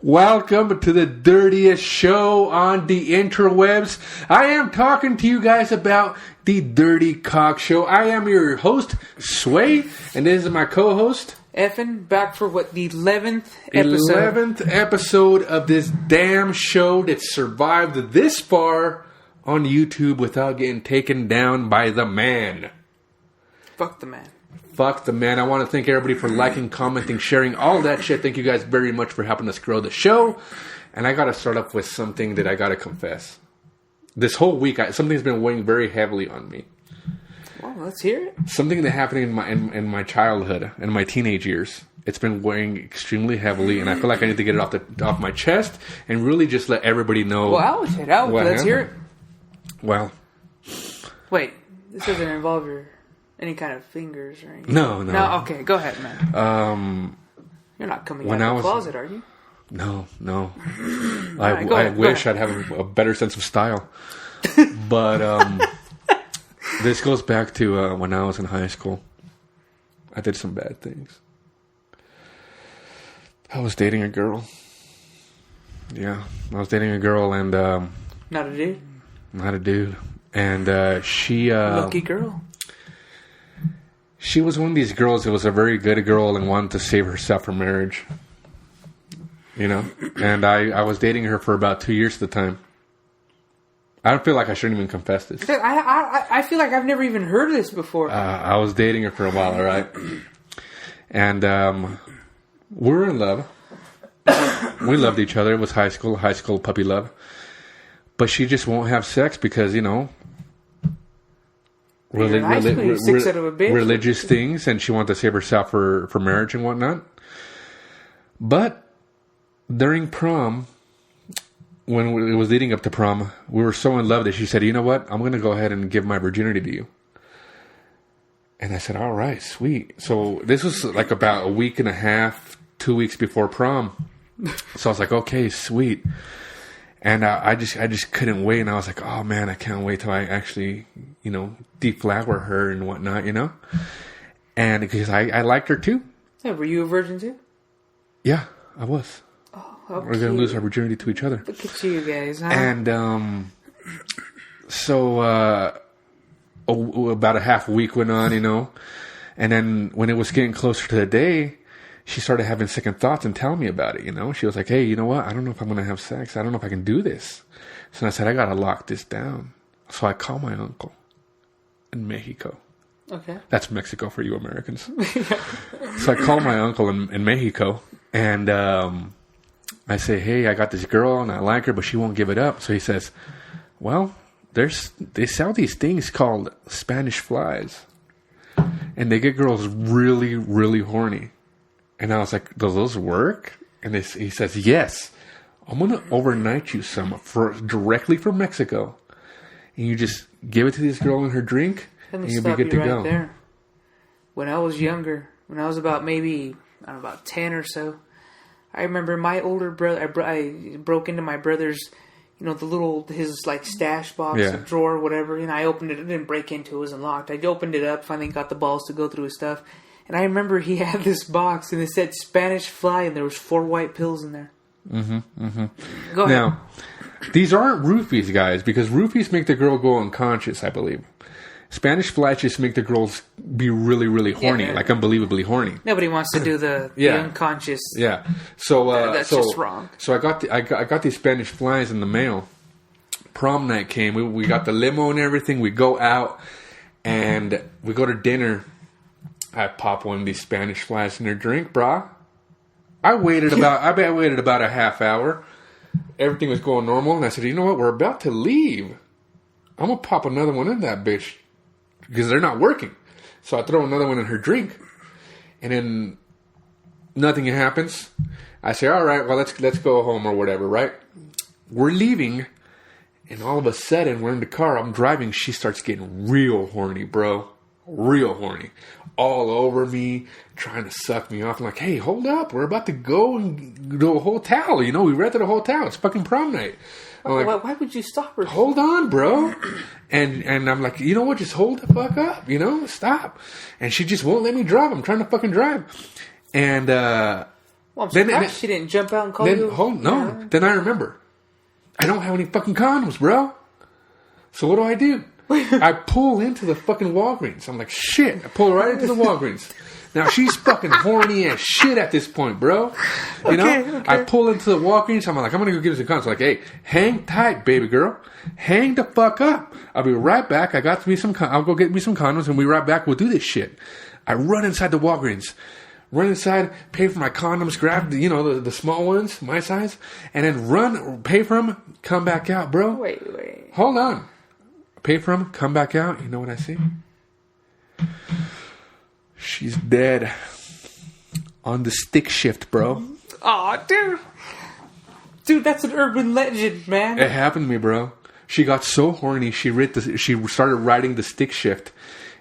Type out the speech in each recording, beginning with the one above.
Welcome to the dirtiest show on the interwebs. I am talking to you guys about the Dirtycockshow. I am your host, Sway, and this is my co-host, Effin, back for the 11th episode. 11th episode of this damn show that survived this far on YouTube without getting taken down by the man. Fuck the man. Fuck the man. I want to thank everybody for liking, commenting, sharing, all that shit. Thank you guys very much for helping us grow the show. And I got to start off with something that I got to confess. This whole week, something's been weighing very heavily on me. Well, let's hear it. Something that happened in my childhood and my teenage years. It's been weighing extremely heavily, and I feel like I need to get it off my chest and really just let everybody know. Well, let's hear it. Well, wait, this doesn't involve any kind of fingers or anything. No. No, okay, go ahead, man. You're not coming out of the closet, are you? No. Right, I wish I'd have a better sense of style. But this goes back to when I was in high school. I did some bad things. I was dating a girl. Yeah, I was dating a girl and... not a dude? Not a dude. And she... lucky girl. She was one of these girls that was a very good girl and wanted to save herself for marriage. You know? And I was dating her for about 2 years at the time. I don't feel like I shouldn't even confess this. I feel like I've never even heard of this before. I was dating her for a while, all right? And we were in love. We loved each other. It was high school puppy love. But she just won't have sex because, you know... religious things, and she wanted to save herself for marriage and whatnot. But during prom, when it was leading up to prom, we were so in love that she said, "You know what? I'm going to go ahead and give my virginity to you." And I said, "All right, sweet." So this was like about a week and a half, 2 weeks before prom. So I was like, "Okay, sweet." And I just couldn't wait, and I was like, "Oh man, I can't wait till I actually, you know, deflower her and whatnot, you know." And because I liked her too. Yeah, were you a virgin too? Yeah, I was. Oh, we're gonna lose our virginity to each other. Look at you guys, huh? And so about a half a week went on, you know, and then when it was getting closer to the day, she started having second thoughts and telling me about it, you know. She was like, "Hey, you know what? I don't know if I'm going to have sex. I don't know if I can do this." So I said, "I got to lock this down." So I called my uncle in Mexico. Okay. That's Mexico for you Americans. So I called my uncle in Mexico, and I say, "Hey, I got this girl, and I like her, but she won't give it up." So he says, "Well, they sell these things called Spanish flies, and they get girls really, really horny." And I was like, "Does those work?" And he says, "Yes. I'm going to overnight you some directly from Mexico. And you just give it to this girl in her drink, and you'll be good to go." There. When I was younger, when I was about maybe, I don't know, about 10 or so, I remember my older brother, I broke into my brother's, you know, his like stash box, yeah, drawer, whatever. And I opened it. I didn't break into it. It wasn't locked. I opened it up, finally got the balls to go through his stuff. And I remember he had this box, and it said Spanish fly, and there was 4 white pills in there. Go ahead. Now, these aren't roofies, guys, because roofies make the girl go unconscious, I believe. Spanish flies just make the girls be really, really horny, like unbelievably horny. Nobody wants to do the unconscious. Yeah. So that's just wrong. So I got these Spanish flies in the mail. Prom night came. We got the limo and everything. We go out, and we go to dinner. I pop one of these Spanish flies in her drink, brah. I waited about a half hour. Everything was going normal, and I said, "You know what? We're about to leave. I'm gonna pop another one in that bitch because they're not working." So I throw another one in her drink, and then nothing happens. I say, "All right, well let's go home or whatever." Right? We're leaving, and all of a sudden we're in the car. I'm driving. She starts getting real horny, bro. Real horny. All over me, trying to suck me off. I'm like, "Hey, hold up. We're about to go and do a hotel. You know, we rented a hotel. It's fucking prom night." Like, why would you stop her? Hold on, bro. And I'm like, "You know what? Just hold the fuck up. You know, stop." And she just won't let me drive. I'm trying to fucking drive. And well, Well, I'm surprised she didn't jump out and call you. No. Then I remember. I don't have any fucking condoms, bro. So what do? I pull into the fucking Walgreens. I'm like, shit. I pull right into the Walgreens. Now, she's fucking horny as shit at this point, bro. You know? Okay. I pull into the Walgreens. I'm like, I'm going to go get some condoms. Like, hey, hang tight, baby girl. Hang the fuck up. I'll be right back. I'll go get me some condoms, and we'll be right back. We'll do this shit. I run inside the Walgreens. Run inside, pay for my condoms, grab the small ones, my size, and then pay for them, come back out, bro. Wait. Hold on. Pay for them, come back out. You know what I see? She's dead. On the stick shift, bro. Aw, dude. Dude, that's an urban legend, man. It happened to me, bro. She got so horny, she started riding the stick shift.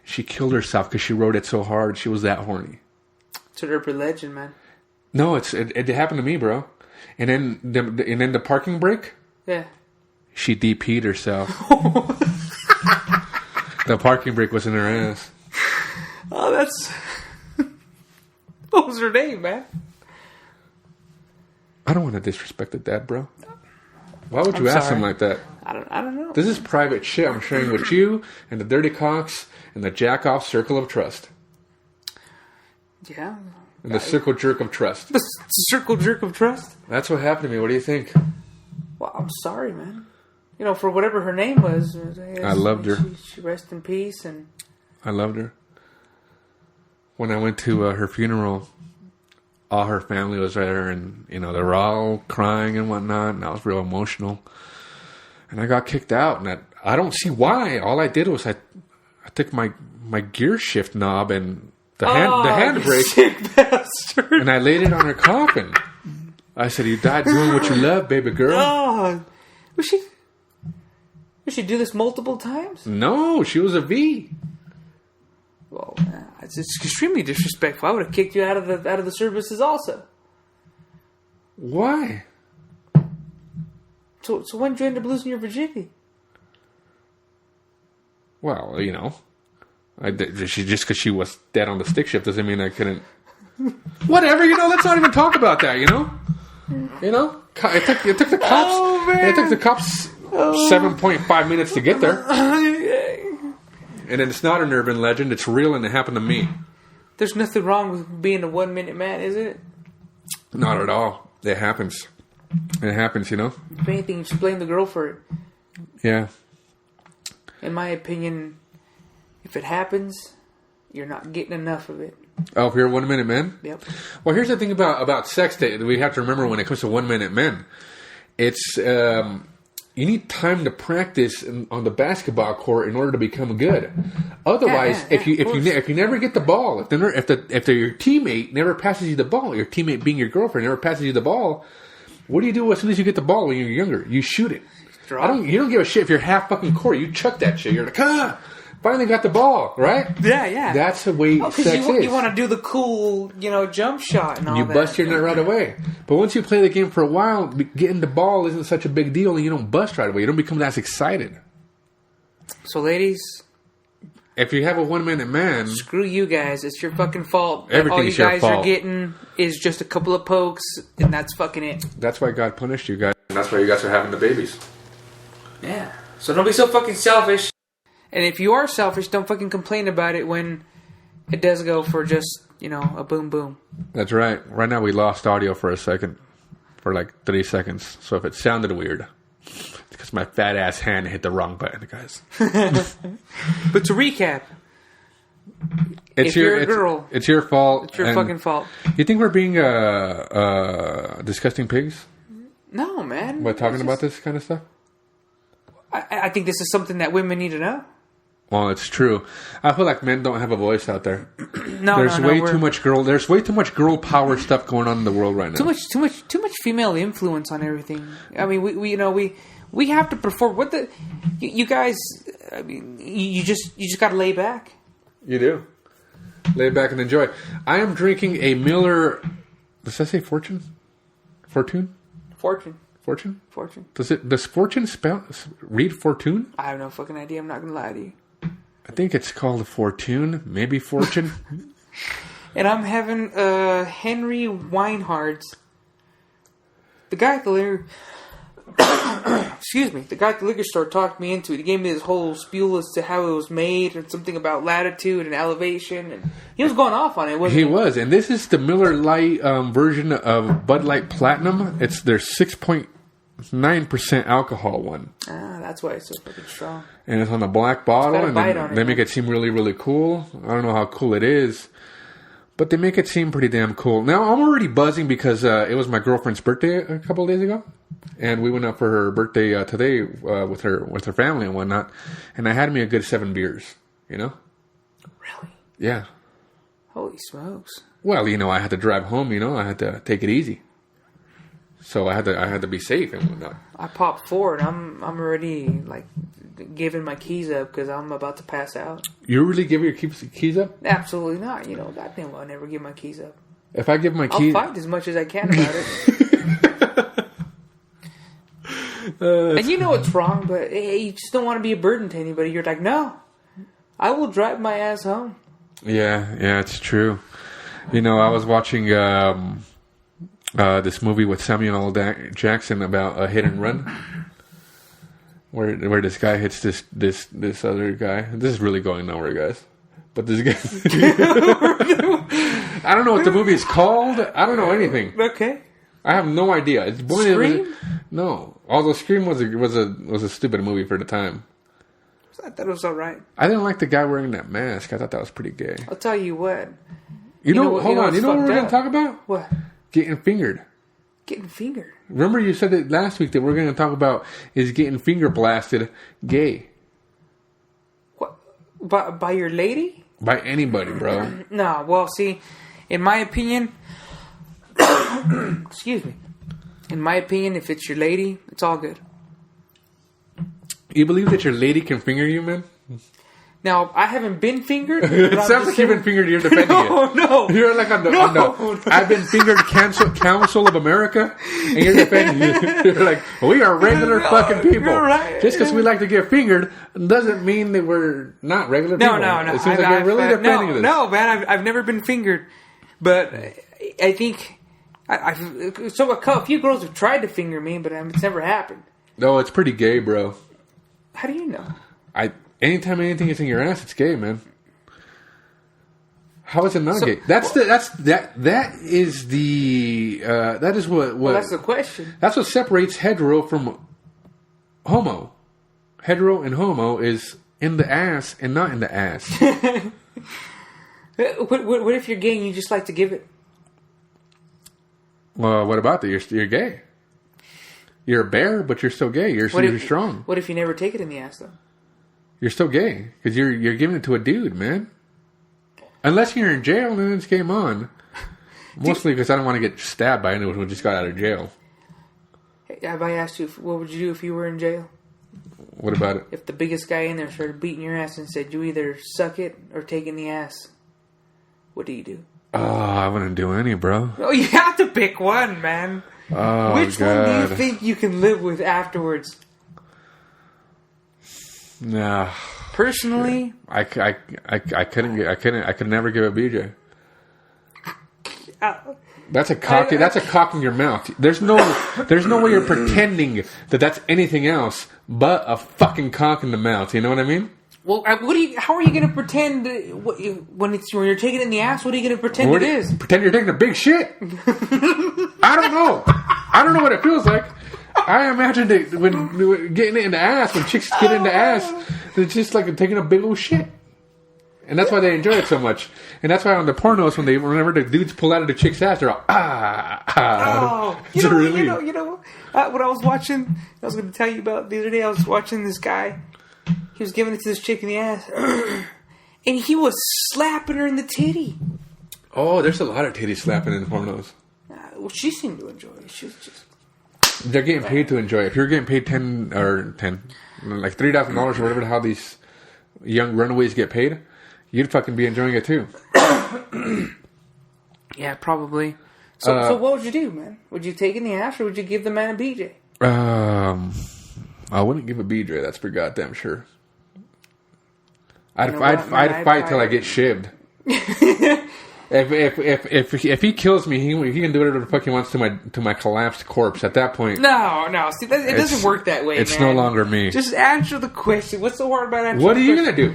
She killed herself because she rode it so hard. She was that horny. It's an urban legend, man. No, it happened to me, bro. And then the parking brake. Yeah. She DP'd herself. The parking brake was in her ass. Oh, that's. What was her name, man? I don't want to disrespect the dad, bro. Why would you ask him like that? I don't know. This is private shit I'm sharing with you and the Dirtycocks and the jack-off circle of trust. Yeah. And the circle jerk of trust. The circle jerk of trust? That's what happened to me. What do you think? Well, I'm sorry, man. For whatever her name was. I loved her. She rest in peace. And I loved her. When I went to her funeral, all her family was there, and they were all crying and whatnot, and I was real emotional. And I got kicked out, and I don't see why. All I did was I took my gear shift knob and the handbrake, and I laid it on her coffin. I said, "You died doing what you love, baby girl." Oh, was she do this multiple times? No, she was a V. Well, it's extremely disrespectful. I would have kicked you out of the services also. Why? So when did you end up losing your virginity? Well, just because she was dead on the stick shift doesn't mean I couldn't. Whatever, let's not even talk about that. It took the cops. Oh, man. It took the cops 7.5 minutes to get there. And it's not an urban legend. It's real, and it happened to me. There's nothing wrong with being a 1 minute man, is it? Not at all. It happens. It happens, If anything, just blame the girl for it. Yeah. In my opinion, if it happens, you're not getting enough of it. Oh, if you're a 1 minute man? Yep. Well, here's the thing about sex that we have to remember when it comes to 1 minute men. It's you need time to practice on the basketball court in order to become good. Otherwise, if you never get the ball, if your teammate never passes you the ball, your teammate being your girlfriend never passes you the ball, what do you do as soon as you get the ball when you're younger? You shoot it. You don't give a shit if you're half fucking court. You chuck that shit. You're like, finally got the ball, right? Yeah. That's the way sex is. You want to do the cool, jump shot and all that. You bust your nut right away. But once you play the game for a while, getting the ball isn't such a big deal, and you don't bust right away. You don't become as excited. So, ladies, if you have a 1 minute man, screw you guys. It's your fucking fault. Everything's your fault. All you guys are getting is just a couple of pokes, and that's fucking it. That's why God punished you guys. And that's why you guys are having the babies. Yeah. So don't be so fucking selfish. And if you are selfish, don't fucking complain about it when it does go for just, a boom boom. That's right. Right now we lost audio for a second. For like 30 seconds. So if it sounded weird, it's because my fat ass hand hit the wrong button, guys. But to recap, if you're a girl, it's your fault. It's your fucking fault. You think we're being disgusting pigs? No, man. By talking about this kind of stuff? I think this is something that women need to know. Well, it's true. I feel like men don't have a voice out there. There's way too much girl power stuff going on in the world right now. Too much female influence on everything. I mean, we have to perform. You guys? I mean, you just got to lay back. You do. Lay back and enjoy. I am drinking a Miller. Does that say Fortune? Fortune. Does Fortune read Fortune? I have no fucking idea. I'm not gonna lie to you. I think it's called a Fortune, maybe Fortune. And I'm having Henry Weinhard's. The guy at the liquor... Excuse me. The guy at the liquor store talked me into it. He gave me this whole spiel as to how it was made and something about latitude and elevation. And he was going off on it, wasn't he? He was. And this is the Miller Lite version of Bud Light Platinum. It's their 6.9% alcohol one. Ah, that's why it's so fucking strong. And it's on the black bottle. And they make it it seem really, really cool. I don't know how cool it is. But they make it seem pretty damn cool. Now, I'm already buzzing because it was my girlfriend's birthday a couple of days ago. And we went up for her birthday today with her family and whatnot. And I had me a good 7 beers, you know? Really? Yeah. Holy smokes. Well, you know, I had to drive home, you know? I had to take it easy. So I had to be safe and whatnot. I popped 4 and I'm already, like, giving my keys up because I'm about to pass out. You really give your keys up? Absolutely not. You know, goddamn, I'll never give my keys up. If I give my keys... I'll fight as much as I can about it. And you know it's wrong, but you just don't want to be a burden to anybody. You're like, no, I will drive my ass home. Yeah, it's true. You know, I was watching this movie with Samuel L. Jackson about a hit and run. Where this guy hits this other guy. This is really going nowhere, guys. But this guy... I don't know what the movie is called. I don't know anything. Okay. I have no idea. It's Scream? No. Although Scream was a stupid movie for the time. I thought it was alright. I didn't like the guy wearing that mask. I thought that was pretty gay. I'll tell you what. You know what we're going to talk about? What? Getting fingered. Getting fingered? Remember you said that last week that we're going to talk about is getting finger blasted gay. What? By your lady? By anybody, bro. No, well, see, in my opinion... Excuse me. In my opinion, if it's your lady, it's all good. You believe that your lady can finger you, man? Now, I haven't been fingered. It sounds like you've been fingered. You're defending it. No. You're like on the I've been fingered Council of America, and you're defending it. You're like, we are regular fucking people. Right. Just because we like to get fingered doesn't mean that we're not regular people. No. It seems like you're really defending this. No, man, I've never been fingered. But I think... So a few girls have tried to finger me, but it's never happened. No, it's pretty gay, bro. How do you know? Anytime anything is in your ass, it's gay, man. How is it not gay? That is what. Well, that's the question. That's what separates hetero from homo. Hetero and homo is in the ass and not in the ass. What if you're gay and you just like to give it? Well, what about that? You're gay. You're a bear, but you're still gay. You're strong. What if you never take it in the ass, though? You're still gay because you're giving it to a dude, man. Unless you're in jail, then it's game on. Mostly because I don't want to get stabbed by anyone who just got out of jail. Hey, have I asked you what would you do if you were in jail? What about it? If the biggest guy in there started beating your ass and said you either suck it or take in the ass, what do you do? Oh, I wouldn't do any, bro. Oh, you have to pick one, man. Oh, which God. one do you think you can live with afterwards? Nah. Personally, I could never give a BJ. That's a cock in your mouth. There's no way you're pretending that that's anything else but a fucking cock in the mouth. You know what I mean? Well, how are you going to pretend when you're taking it in the ass? What are you going to pretend it is? Pretend you're taking a big shit. I don't know. I don't know what it feels like. I imagine that when getting it in the ass, when chicks get in the ass, it's just like taking a big old shit. And that's why they enjoy it so much. And that's why on the pornos, whenever the dudes pull out of the chick's ass, they're all, Oh, it's a relief. You know what I was watching? I was going to tell you about the other day. I was watching this guy. He was giving it to this chick in the ass. And he was slapping her in the titty. Oh, there's a lot of titty slapping in pornos. Well, she seemed to enjoy it. She was just... They're getting paid to enjoy it. If you're getting paid $3,000 or whatever, how these young runaways get paid, you'd fucking be enjoying it too. Yeah, probably. So what would you do, man? Would you take in the ass or would you give the man a BJ? I wouldn't give a BJ. That's for goddamn sure. I'd fight till I get shivved. If he kills me, he can do whatever the fuck he wants to my collapsed corpse. At that point, no. See, it doesn't work that way. It's man. no longer me. Just answer the question. What's so hard about answering? What are you gonna do?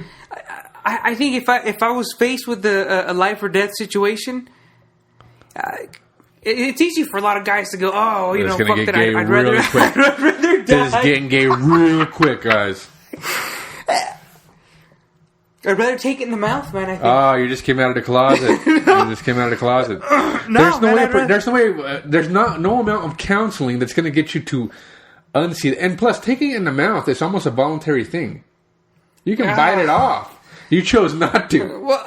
I think if I was faced with a life or death situation, it's easy for a lot of guys to go, oh, you know, fuck that. I'd rather die. This is getting gay real quick, guys. I'd rather take it in the mouth, man. I think. Oh, you just came out of the closet. There's no amount of counseling that's going to get you to unsee it. And plus, taking it in the mouth is almost a voluntary thing. You can bite it off. You chose not to. Well,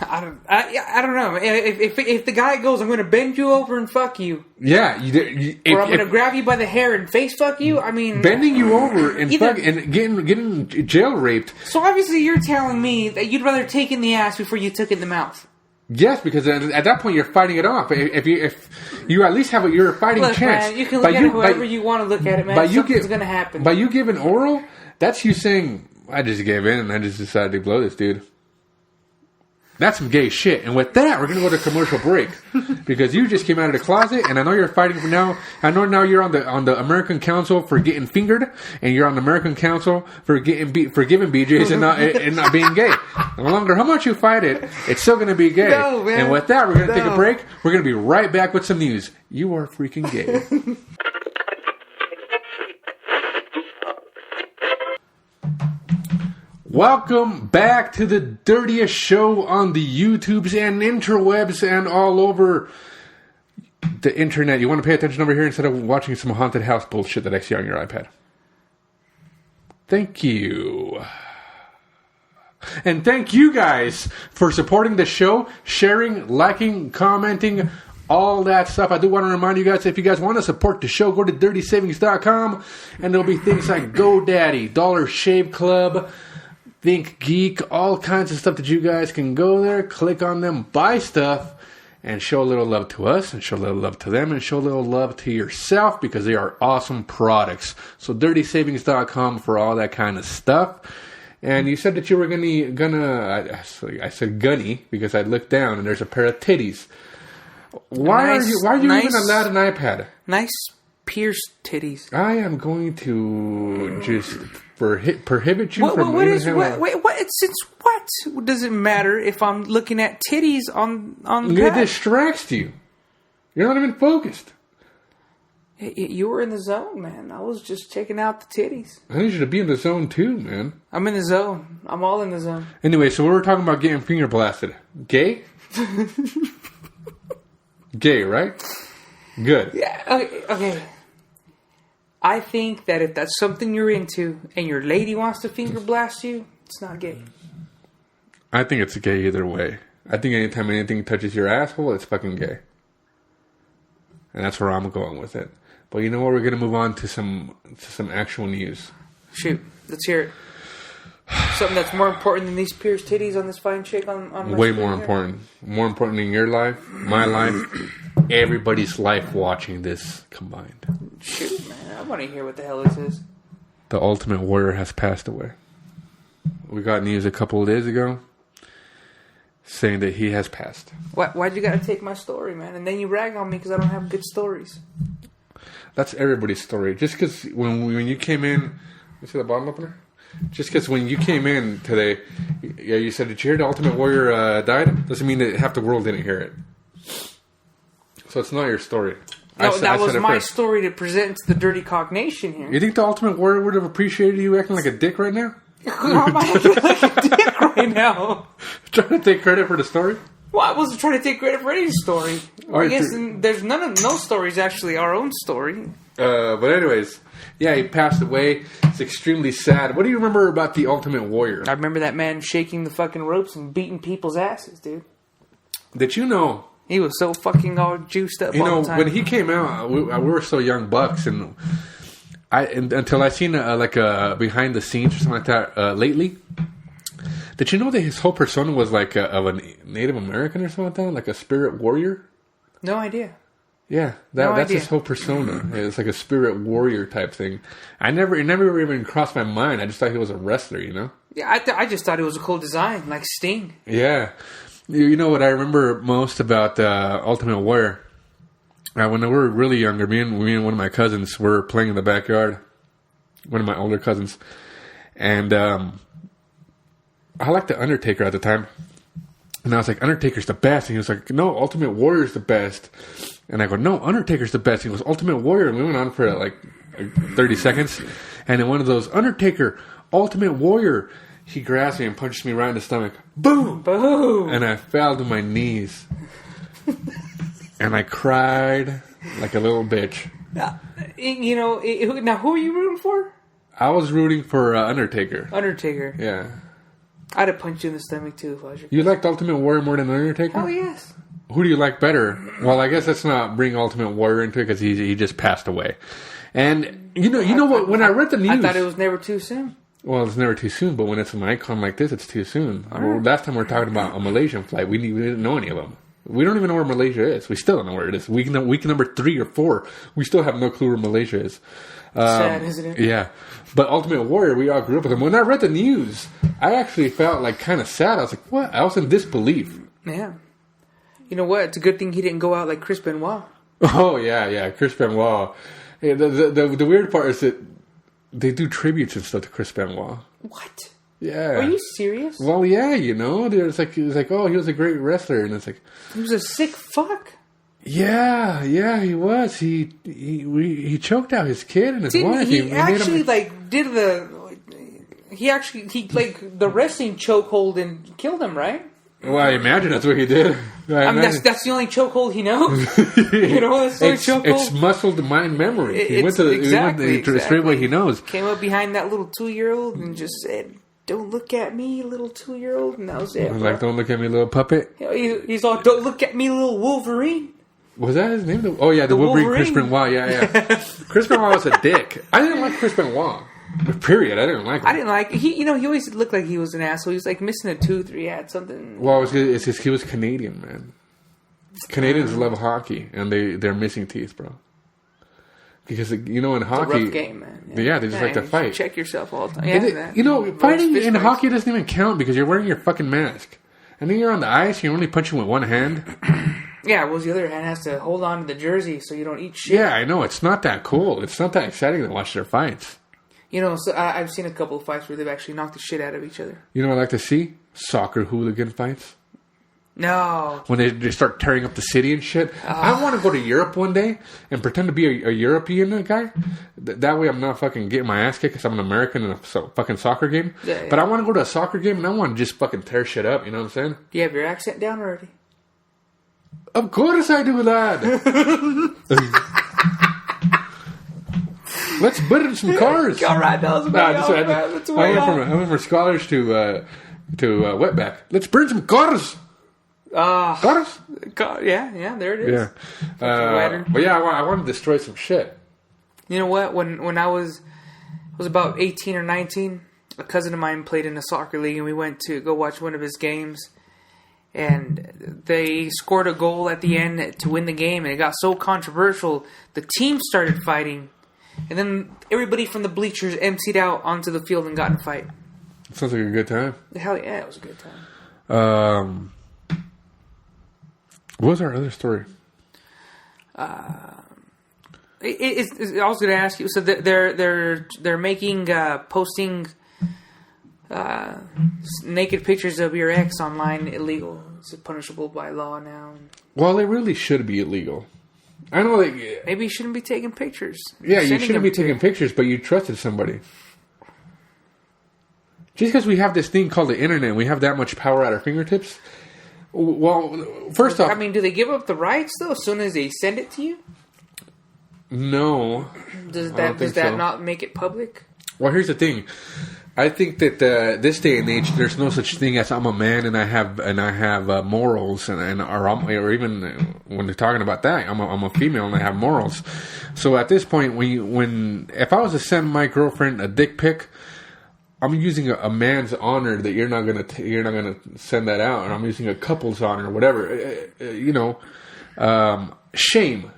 I don't know. If the guy goes, I'm going to bend you over and fuck you. Yeah. Or I'm going to grab you by the hair and face fuck you. I mean, bending you over and getting jail raped. So obviously you're telling me that you'd rather take in the ass before you took it in the mouth. Yes, because at that point you're fighting it off. If you at least have you're a fighting chance. Man, you can look at it however you want to look at it, man. Something's going to happen. By you giving oral, that's you saying, I just gave in and I just decided to blow this dude. That's some gay shit. And with that, we're going to go to commercial break. Because you just came out of the closet and I know you're fighting for now. I know now you're on the American Council for getting fingered. And you're on the American Council for giving BJs and not being gay. No longer how much you fight it, it's still going to be gay. No, man. And with that, we're going to take a break. We're going to be right back with some news. You are freaking gay. Welcome back to the dirtiest show on the YouTubes and interwebs and all over the internet. You want to pay attention over here instead of watching some haunted house bullshit that I see on your iPad. Thank you. And thank you guys for supporting the show, sharing, liking, commenting, all that stuff. I do want to remind you guys, if you guys want to support the show, go to dirtysavings.com and there'll be things like GoDaddy, Dollar Shave Club, Think Geek, all kinds of stuff that you guys can go there, click on them, buy stuff, and show a little love to us, and show a little love to them, and show a little love to yourself, because they are awesome products. So dirtysavings.com for all that kind of stuff. And you said that you were gonna I said gunny, because I looked down and there's a pair of titties. Why are you even allowed an iPad? Nice pierced titties. I am going to just prohibit you from Since what does it matter if I'm looking at titties on the It distracts you. You're not even focused. You were in the zone, man. I was just checking out the titties. I need you to be in the zone too, man. I'm in the zone. I'm all in the zone. Anyway, so we were talking about getting finger blasted. Gay? Gay, right? Good. Yeah, okay. I think that if that's something you're into and your lady wants to finger blast you, it's not gay. I think it's gay either way. I think anytime anything touches your asshole, it's fucking gay. And that's where I'm going with it. But you know what? We're going to move on to some actual news. Shoot. Let's hear it. Something that's more important than these pierced titties on this fine chick on my way more important. More important in your life, my life, everybody's life watching this combined. Shoot, man. I want to hear what the hell this is. The Ultimate Warrior has passed away. We got news a couple of days ago saying that he has passed. Why'd you gotta take my story, man? And then you rag on me because I don't have good stories. That's everybody's story. Just because when you came in... You see the bottle opener? Just because when you came in today, you said, did you hear the Ultimate Warrior died? Doesn't mean that half the world didn't hear it. So it's not your story. No, that was my story to present to the Dirtycock Nation here. You think the Ultimate Warrior would have appreciated you acting like a dick right now? I'm acting like a dick right now. Trying to take credit for the story? Well, I wasn't trying to take credit for any story. I guess there's no stories actually our own story. But anyways, yeah, he passed away. It's extremely sad. What do you remember about the Ultimate Warrior? I remember that man shaking the fucking ropes and beating people's asses, dude. Did you know? He was so fucking all juiced up all the time. When he came out, we were still young bucks, and until I seen a behind the scenes or something like that lately. Did you know that his whole persona was like of a Native American or something like that? Like a spirit warrior? No idea. Yeah, that's his whole persona. It's like a spirit warrior type thing. It never even crossed my mind. I just thought he was a wrestler, you know? Yeah, I just thought it was a cool design, like Sting. Yeah. You know what I remember most about Ultimate Warrior? When we were really younger, me and one of my cousins were playing in the backyard. One of my older cousins. And I liked The Undertaker at the time. And I was like, Undertaker's the best. And he was like, no, Ultimate Warrior's the best. And I go, no, Undertaker's the best. He goes, Ultimate Warrior. And we went on for like 30 seconds. And in one of those, Undertaker, Ultimate Warrior, he grabs me and punches me right in the stomach. Boom! Boom! And I fell to my knees. And I cried like a little bitch. You know, now who are you rooting for? I was rooting for Undertaker. Undertaker. Yeah. I'd have punched you in the stomach too if I was your You liked Ultimate Warrior more than Undertaker? Oh, yes. Who do you like better? Well, I guess let's not bring Ultimate Warrior into it because he just passed away. And you know what? When I read the news, I thought it was never too soon. Well, it's never too soon, but when it's an icon like this, it's too soon. Well, last time we were talking about a Malaysian flight, we didn't know any of them. We don't even know where Malaysia is. We still don't know where it is. Week number 3 or 4, we still have no clue where Malaysia is. Sad, isn't it? Yeah. But Ultimate Warrior, we all grew up with him. When I read the news, I actually felt like kind of sad. I was like, what? I was in disbelief. Yeah. You know what? It's a good thing he didn't go out like Chris Benoit. Oh, yeah. Chris Benoit. Yeah, the weird part is that they do tributes and stuff to Chris Benoit. What? Yeah. Are you serious? Well, yeah, there's like, it was like, oh, he was a great wrestler, and it's like, he was a sick fuck. Yeah, he was. He choked out his kid and his wife. He actually did the wrestling chokehold and killed him, right? Well, I imagine that's what he did. I mean, that's the only chokehold he knows. You know, that's the only chokehold. It's muscle to mind memory. He went straight way he knows. Came up behind that little 2-year-old and just said, "Don't look at me, little 2-year-old," and that was it. Like, "Don't look at me, little puppet." He's all, "Don't look at me, little Wolverine." Was that his name? Oh yeah, the Wolverine. Chris Benoit. Yeah. Chris Benoit was a dick. I didn't like Chris Benoit. Period. I didn't like him. I didn't like he. You know, he always looked like he was an asshole. He was like missing a tooth, or he had something. Well, it's just he was Canadian, man. Canadians love hockey, and they're missing teeth, bro. Because in hockey, it's a rough game, man. Yeah, they just like to fight. Check yourself all the time. Fighting in hockey doesn't even count because you're wearing your fucking mask, and then you're on the ice. You're only punching with one hand. Yeah, well, the other hand has to hold on to the jersey so you don't eat shit. Yeah, I know. It's not that cool. It's not that exciting to watch their fights. So I've seen a couple of fights where they've actually knocked the shit out of each other. You know what I like to see? Soccer hooligan fights. No. When they start tearing up the city and shit. I want to go to Europe one day and pretend to be a European guy. That way I'm not fucking getting my ass kicked because I'm an American in a fucking soccer game. Yeah. But I want to go to a soccer game and I want to just fucking tear shit up. You know what I'm saying? Do you have your accent down already? Of course I do that. Let's burn some cars. All right, that was I went from scholars to wetback. Let's burn some cars. Cars? Yeah, there it is. Yeah. But yeah, I want to destroy some shit. You know what? When I was about 18 or 19, a cousin of mine played in a soccer league, and we went to go watch one of his games. And they scored a goal at the end to win the game, and it got so controversial, the team started fighting. And then everybody from the bleachers emptied out onto the field and got in a fight. Sounds like a good time. Hell yeah, it was a good time. What was our other story? I was going to ask you. So they're making posting naked pictures of your ex online illegal. It's punishable by law now. Well, it really should be illegal. I know that maybe you shouldn't be taking pictures. Yeah, you shouldn't be taking pictures, but you trusted somebody. Just because we have this thing called the internet, we have that much power at our fingertips. Well, first off, I mean, do they give up the rights though as soon as they send it to you? No. Does that not make it public? Well, here's the thing. I think that this day and age, there's no such thing as I'm a man and I have morals or even when they're talking about that, I'm a female and I have morals. So at this point, if I was to send my girlfriend a dick pic, I'm using a man's honor that you're not gonna send that out, and I'm using a couple's honor, or whatever. Shame.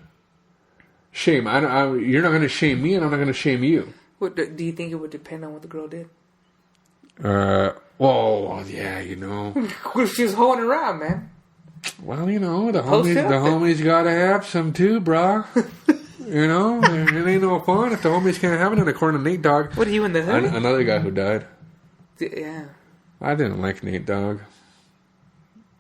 You're not gonna shame me, and I'm not gonna shame you. What do you think it would depend on what the girl did? Oh, yeah, you know. What if she was hoeing around, man? Well, you know, the homies gotta have some too, brah. You know, it ain't no fun if the homies can't have it. And according to Nate Dogg, what are you in the hood? Another guy who died. Yeah, I didn't like Nate Dogg.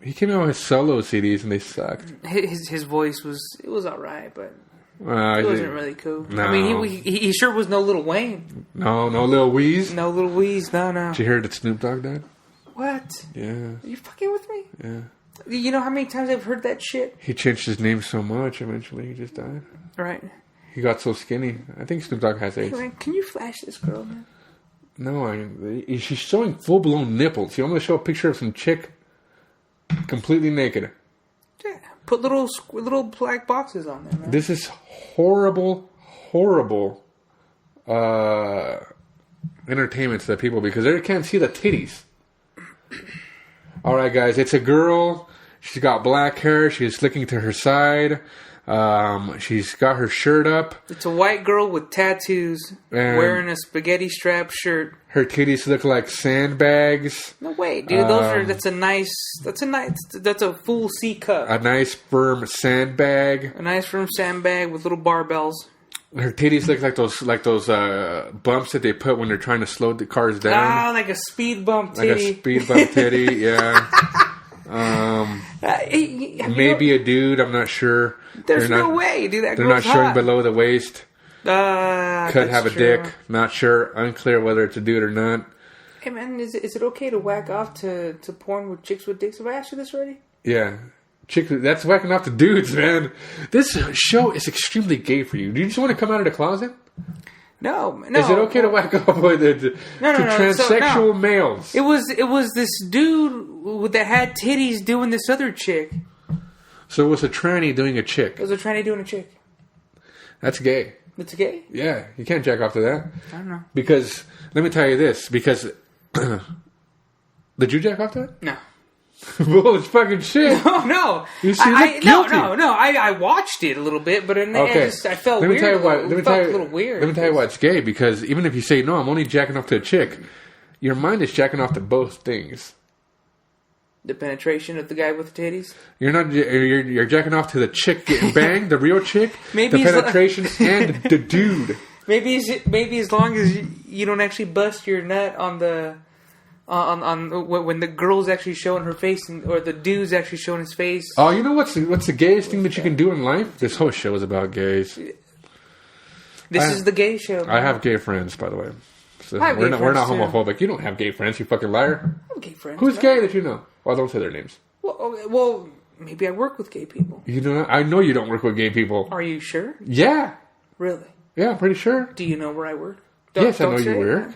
He came out with his solo CDs and they sucked. His voice was alright, but it wasn't really cool. No. I mean, he sure was no Lil Wayne. No Lil Weeze. No Lil Weeze. No. Did you hear that Snoop Dogg died? What? Yeah. Are you fucking with me? Yeah. You know how many times I've heard that shit? He changed his name so much, eventually he just died. Right. He got so skinny. I think Snoop Dogg has AIDS. Hey, man, can you flash this girl, man? No, she's showing full-blown nipples. You want me to show a picture of some chick completely naked? Yeah. Put little black boxes on there, man. This is horrible entertainment to the people because they can't see the titties. All right, guys, it's a girl. She's got black hair. She's looking to her side. She's got her shirt up. It's a white girl with tattoos and wearing a spaghetti strap shirt. Her titties look like sandbags. No way, dude. That's a full C cup. A nice firm sandbag. A nice firm sandbag with little barbells. Her titties look like those bumps that they put when they're trying to slow the cars down. Ah, like a speed bump titty. Like a speed bump titty, yeah. Maybe a dude, I'm not sure. There's no way, dude. That they're girl's not showing hot. below the waist. Could have a true. dick. Not sure. Unclear whether it's a dude or not. Hey, man, is it okay to whack off to porn with chicks with dicks? Have I asked you this already? Yeah. That's whacking off to dudes, man. This show is extremely gay for you. Do you just want to come out of the closet? No. Is it okay to whack off with transsexual males? It was this dude that had titties doing this other chick. So it was a tranny doing a chick. It was a tranny doing a chick. That's gay. It's gay? Yeah, you can't jack off to that. I don't know. Because, let me tell you this, because... Did you jack off to that? No. Well, it's fucking shit. No. You see, guilty. No. I watched it a little bit, but I felt weird. Let me tell you why it's gay, because even if you say, no, I'm only jacking off to a chick, your mind is jacking off to both things. The penetration of the guy with the titties? You're jacking off to the chick getting banged, the real chick, maybe the penetration, and the dude. Maybe as long as you don't actually bust your nut on the... On when the girl's actually showing her face or the dude's actually showing his face. Oh, you know what's the gayest thing that you can do in life? This whole show is about gays. This is the gay show. Man. I have gay friends, by the way. So we're not homophobic. You don't have gay friends, you fucking liar. I have gay friends. Who's gay that you know? Well, don't say their names. Well, maybe I work with gay people. You do not? I know you don't work with gay people. Are you sure? Yeah. Really? Yeah, I'm pretty sure. Do you know where I work? Yes, I know you work.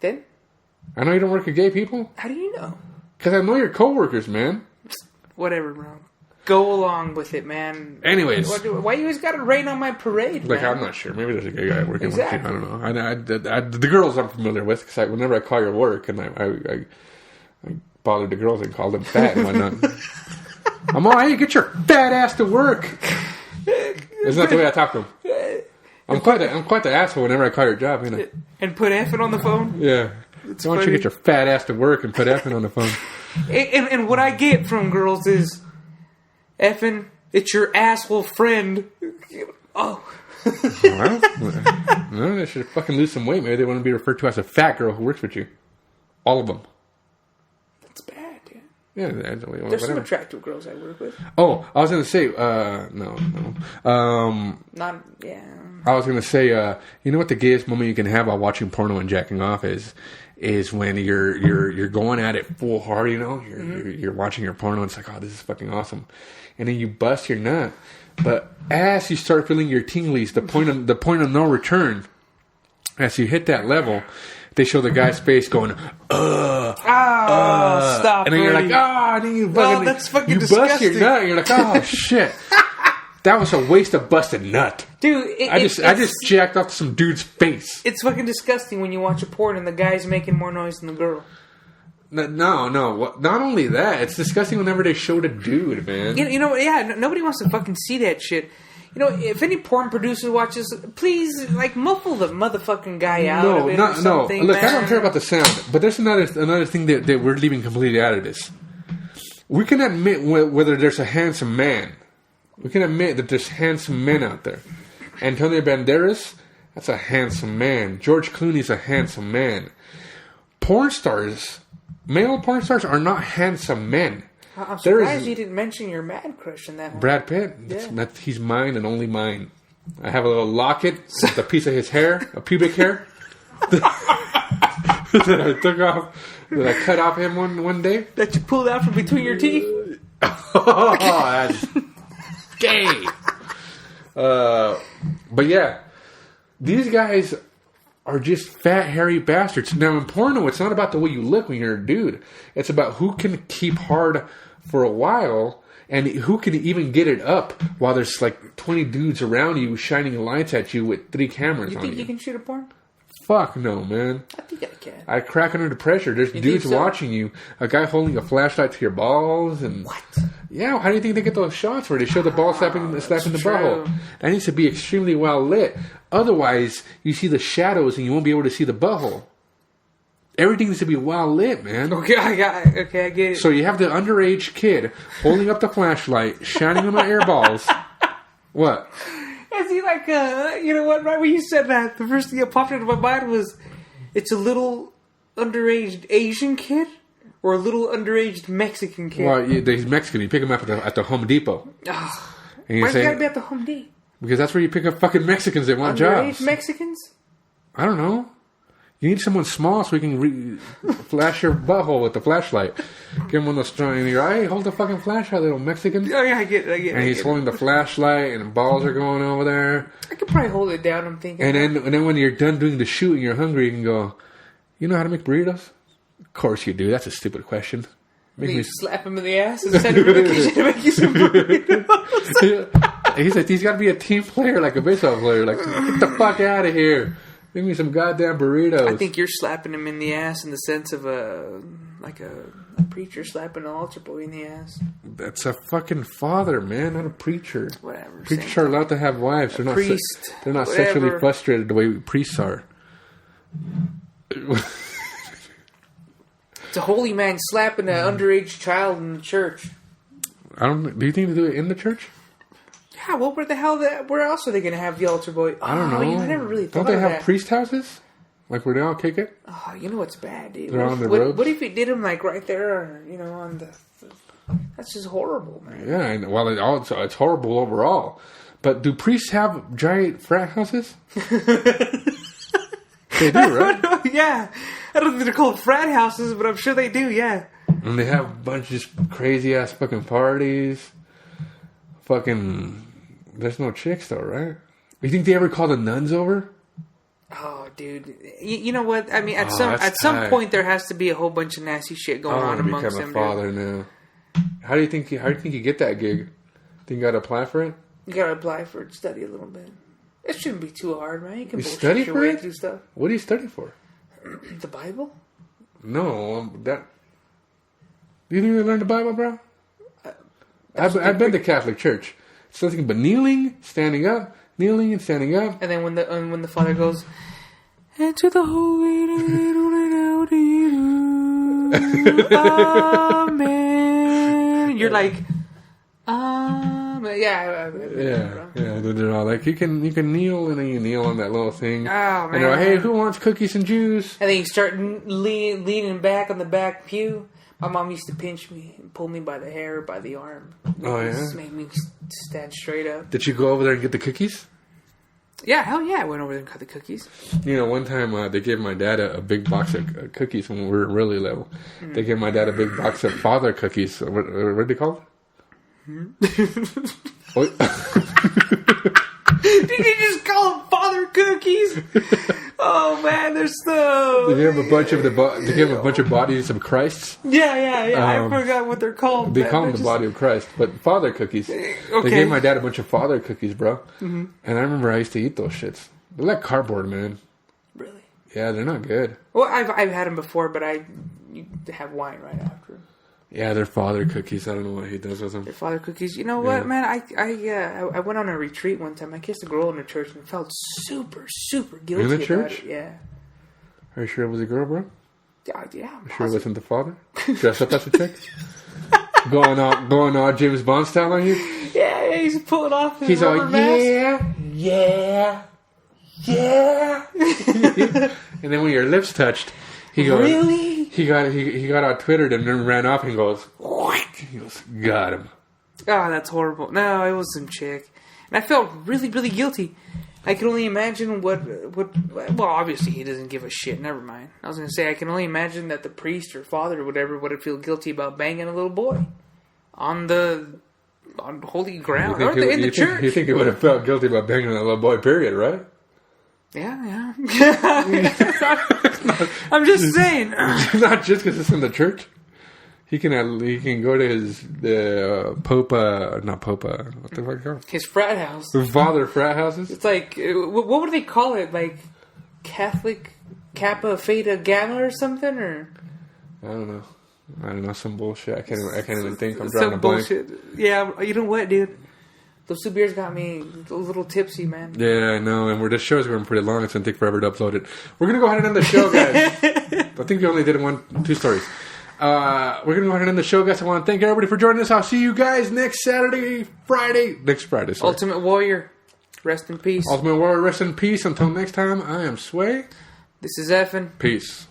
Then? I know you don't work with gay people. How do you know? Because I know your coworkers, man. Whatever, bro. Go along with it, man. Anyways. Why you always got to rain on my parade, man? I'm not sure. Maybe there's a gay guy working with you. I don't know. The girls I'm familiar with, because whenever I call your work, and I bothered the girls and called them fat and whatnot. I'm all, hey, get your fat ass to work. Isn't that the way I talk to them? I'm quite the asshole whenever I call your job, you know. And put effing on the phone? Yeah. Why don't you get your fat ass to work and put effing on the phone? And what I get from girls is, effing, it's your asshole friend. Oh. Well, they should fucking lose some weight. Maybe they want to be referred to as a fat girl who works with you. All of them. That's bad, dude. Yeah, there's some attractive girls I work with. Oh, I was going to say, no. I was going to say, you know what the gayest moment you can have while watching porno and jacking off is when you're going at it full hard, you know? You're watching your porno and it's like, oh, this is fucking awesome. And then you bust your nut. But as you start feeling your tinglies, the point of no return, as you hit that level, they show the guy's face going, stop. And then you're like, and then you fucking, that's fucking you disgusting. Bust your nut and you're like, oh shit. That was a waste of busted nut. Dude, I just jacked off some dude's face. It's fucking disgusting when you watch a porn and the guy's making more noise than the girl. No. Not only that, it's disgusting whenever they show the dude, man. You know, yeah, nobody wants to fucking see that shit. You know, if any porn producer watches, please, like, muffle the motherfucking guy out. No, of it not or no. something, Look, I man. don't care about the sound, but there's another thing that we're leaving completely out of this. We can admit whether there's a handsome man. We can admit that there's handsome men out there. Antonio Banderas, that's a handsome man. George Clooney's a handsome man. Porn stars, male porn stars, are not handsome men. I'm surprised you didn't mention your mad crush in that one. Brad Pitt, he's mine and only mine. I have a little locket with a piece of his hair, a pubic hair, that I took off, that I cut off him one day. That you pulled out from between your teeth? Oh, that's gay. But yeah, these guys are just fat, hairy bastards. Now, in porno, it's not about the way you look when you're a dude. It's about who can keep hard for a while and who can even get it up while there's like 20 dudes around you shining lights at you with 3 cameras on you. You think you can shoot a porn? Fuck no, man. I think I can. I crack under the pressure. There's dudes watching you. A guy holding a flashlight to your balls. And what? Yeah, how do you think they get those shots where they show the ball slapping the butthole? That needs to be extremely well lit. Otherwise, you see the shadows and you won't be able to see the butthole. Everything needs to be well lit, man. Okay, I get it. So you have the underage kid holding up the flashlight, shining on my air balls. What? Is he like, you know what, right when you said that, the first thing that popped into my mind was, it's a little underage Asian kid or a little underage Mexican kid? Well, he's Mexican. You pick him up at the Home Depot. Oh, and why's he gotta be at the Home Depot? Because that's where you pick up fucking Mexicans that want underage jobs. Mexicans? I don't know. You need someone small so we can flash your butthole with the flashlight. Give him one of those strong in your eye. Hold the fucking flashlight, little Mexican. Oh, yeah, I get it. And he's holding the flashlight, and the balls are going over there. I could probably hold it down, I'm thinking. And then when you're done doing the shoot and you're hungry, you can go, you know how to make burritos? Of course you do. That's a stupid question. Slap him in the ass and send him to the kitchen to make you some burritos. He's like, he's got to be a team player, like a baseball player. Like, get the fuck out of here. Make me some goddamn burritos. I think you're slapping him in the ass in the sense of a preacher slapping an altar boy in the ass. That's a fucking father, man, not a preacher. Whatever. Preachers are allowed to have wives. They're not whatever. sexually frustrated the way priests are. It's a holy man slapping an underage child in the church. Do you think they do it in the church? Yeah, well, where else are they going to have the altar boy? I don't know. I never really thought Don't they of have that. priest houses? Like where they all kick it? Oh, you know what's bad, dude? They're on the robes? What if he did him like right there, on the... That's just horrible, man. Yeah, well, it's horrible overall. But do priests have giant frat houses? They do, right? Yeah. I don't think they're called frat houses, but I'm sure they do, yeah. And they have a bunch of just crazy-ass fucking parties. Fucking... There's no chicks, though, right? You think they ever call the nuns over? Oh, dude. You know what? I mean, at some point, there has to be a whole bunch of nasty shit going on amongst them. I'm become a father now. How do you think you get that gig? Think you got to apply for it? You got to apply for it, study a little bit. It shouldn't be too hard, man. You can study your for way it? through stuff. What do you study for? The Bible? No, that... Do you think you learn the Bible, bro? I've been to Catholic church. It's nothing but kneeling, standing up, kneeling and standing up. And then when the father goes, enter the holy Amen. You're like, yeah. They're all like, you can kneel, and then you kneel on that little thing. Oh, man. And they're like, hey, who wants cookies and juice? And then you start leaning back on the back pew. My mom used to pinch me and pull me by the hair, by the arm. Oh, yeah? Just made me stand straight up. Did you go over there and get the cookies? Yeah, hell yeah, I went over there and got the cookies. You know, one time they gave my dad a big box of cookies when we were really little. Mm. They gave my dad a big box of father cookies. What are they called? Did you just call them father cookies? Oh man, they're so. They gave a bunch of bodies of Christs. Yeah. I forgot what they're called. They call them the body of Christ, but father cookies. Okay. They gave my dad a bunch of father cookies, bro. Mm-hmm. And I remember I used to eat those shits. They're like cardboard, man. Really? Yeah, they're not good. Well, I've had them before, but you have wine right after. Yeah, they're father cookies. I don't know what he does with them. Their father cookies. You know what, man? I went on a retreat one time. I kissed a girl in the church and felt super, super guilty in the about church? it. Yeah. Are you sure it was a girl, bro? Yeah. Sure it wasn't the father? Dressed up as a chick? going all James Bond style on you? Yeah, he's pulling off his He's all, mask. yeah. And then when your lips touched, he goes, really? He got on Twitter and then ran off and goes, got him. Oh, that's horrible. No, it was some chick. And I felt really, really guilty. I can only imagine what, well, obviously he doesn't give a shit, never mind. I was going to say, I can only imagine that the priest or father or whatever would feel guilty about banging a little boy on holy ground, or in the church. You think he would have felt guilty about banging a little boy, period, right? Yeah. I'm just saying. Not just because it's in the church. He can go to his what the fuck called? His frat house. His father frat houses. It's like, what would they call it? Like Catholic Kappa Theta Gamma or something, or I don't know, some bullshit. I can't even think. I'm drawing a blank. Bullshit. Yeah, you know what, dude? Those 2 beers got me a little tipsy, man. Yeah, I know. And this show's going pretty long. It's going to take forever to upload it. We're going to go ahead and end the show, guys. I think we only did 2 stories. We're going to go ahead and end the show, guys. I want to thank everybody for joining us. I'll see you guys next Friday. Sorry. Ultimate Warrior, rest in peace. Ultimate Warrior, rest in peace. Until next time, I am Sway. This is Effin. Peace.